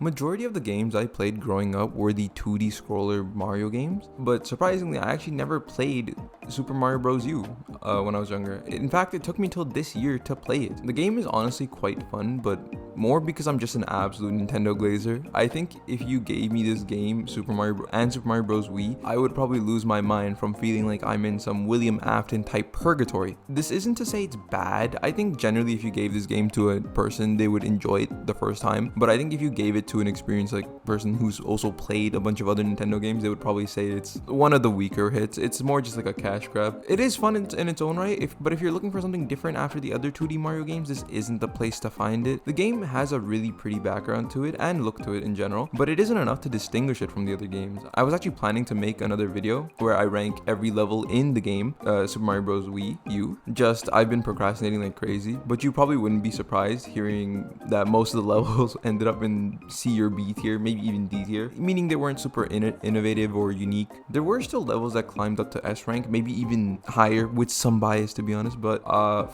Majority of the games I played growing up were the 2D scroller Mario games, but surprisingly, I actually never played Super Mario Bros. U when I was younger. In fact, it took me till this year to play it. The game is honestly quite fun, but more because I'm just an absolute Nintendo glazer. I think if you gave me this game, Super Mario Bros. Wii, I would probably lose my mind from feeling like I'm in some William Afton type purgatory. This isn't to say it's bad. I think generally if you gave this game to a person, they would enjoy it the first time. But I think if you gave it to an experienced person who's also played a bunch of other Nintendo games, they would probably say it's one of the weaker hits. It's more just like a cash grab. It is fun in its own right, but if you're looking for something different after the other 2D Mario games, this isn't the place to find it. The game has a really pretty background to it and look to it in general, but it isn't enough to distinguish it from the other games. I was actually planning to make another video where I rank every level in the game, Super Mario Bros. Wii U. Just I've been procrastinating like crazy, but you probably wouldn't be surprised hearing that most of the levels ended up in C or B tier, maybe even D tier, meaning they weren't super innovative or unique. There were still levels that climbed up to S rank, maybe even higher, with some bias to be honest, but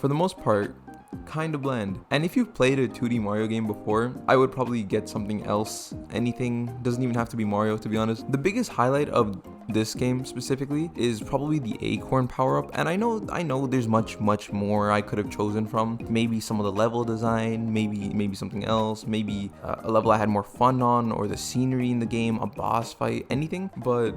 for the most part, kind of bland. And if you've played a 2D Mario game before, I would probably get something else. Anything, doesn't even have to be Mario to be honest. The biggest highlight of this game specifically is probably the acorn power-up, and I know there's much more I could have chosen from. Maybe some of the level design, maybe something else, maybe a level I had more fun on, or the scenery in the game, a boss fight, anything. But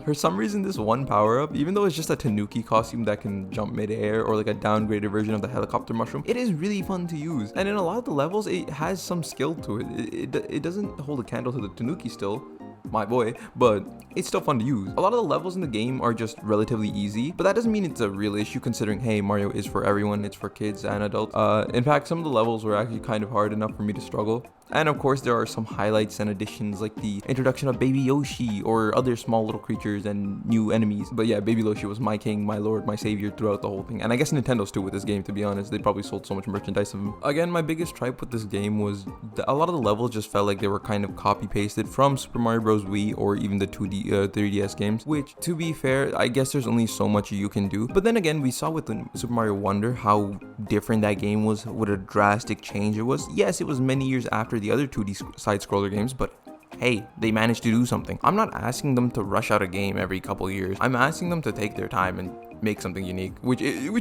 for some reason, this one power-up, even though it's just a Tanuki costume that can jump mid-air or like a downgraded version of the helicopter mushroom, it is really fun to use. And in a lot of the levels, it has some skill to it. It doesn't hold a candle to the Tanuki still, my boy, but it's still fun to use. A lot of the levels in the game are just relatively easy, but that doesn't mean it's a real issue considering, hey, Mario is for everyone, it's for kids and adults. In fact, some of the levels were actually kind of hard enough for me to struggle. And of course, there are some highlights and additions like the introduction of Baby Yoshi or other small little creatures and new enemies. But yeah, Baby Yoshi was my king, my lord, my savior throughout the whole thing. And I guess Nintendo's too with this game, to be honest. They probably sold so much merchandise of him. Again, my biggest tripe with this game was a lot of the levels just felt like they were kind of copy pasted from Super Mario Bros. Wii or even the 3DS games, which to be fair, I guess there's only so much you can do. But then again, we saw with the Super Mario Wonder how different that game was, what a drastic change it was. Yes, it was many years after the other 2D side-scroller games, but hey, they managed to do something. I'm not asking them to rush out a game every couple years. I'm asking them to take their time and make something unique, which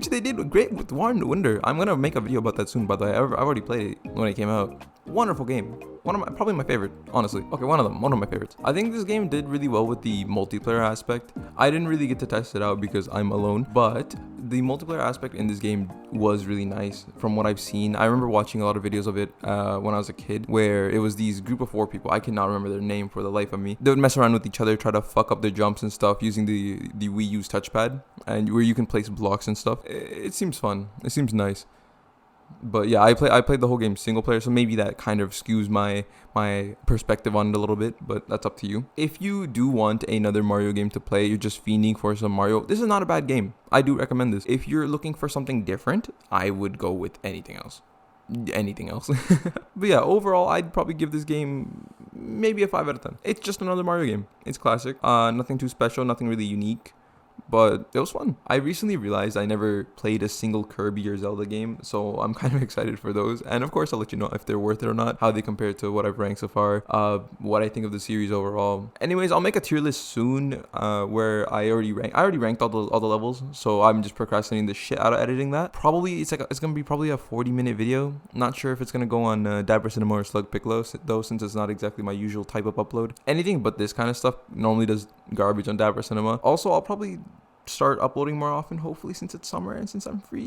they did great with Wonder. I'm gonna make a video about that soon, by the way. I've already played it when it came out. Wonderful game. Probably my favorite, honestly. Okay, one of my favorites. I think this game did really well with the multiplayer aspect. I didn't really get to test it out because I'm alone, but the multiplayer aspect in this game was really nice from what I've seen. I remember watching a lot of videos of it when I was a kid, where it was these group of 4 people. I cannot remember their name for the life of me. They would mess around with each other, try to fuck up their jumps and stuff using the Wii U's touchpad, and where you can place blocks and stuff. It seems fun. It seems nice. But yeah, I played the whole game single player, so maybe that kind of skews my perspective on it a little bit, but that's up to you. If you do want another Mario game to play, you're just fiending for some Mario, this is not a bad game. I do recommend this. If you're looking for something different, I would go with anything else. But yeah, overall, I'd probably give this game maybe a 5 out of 10. It's just another Mario game. It's classic. Nothing too special, nothing really unique, but it was fun. I recently realized I never played a single Kirby or Zelda game, so I'm kind of excited for those. And of course, I'll let you know if they're worth it or not, how they compare to what I've ranked so far, what I think of the series overall. Anyways, I'll make a tier list soon where I already ranked all the levels, so I'm just procrastinating the shit out of editing that. Probably it's gonna be probably a 40-minute video. Not sure if it's gonna go on Dapper Cinema or Slug Piccolo though, since it's not exactly my usual type of upload. Anything but this kind of stuff normally does garbage on Dapper Cinema. Also, I'll probably start uploading more often, hopefully, since it's summer and since I'm free.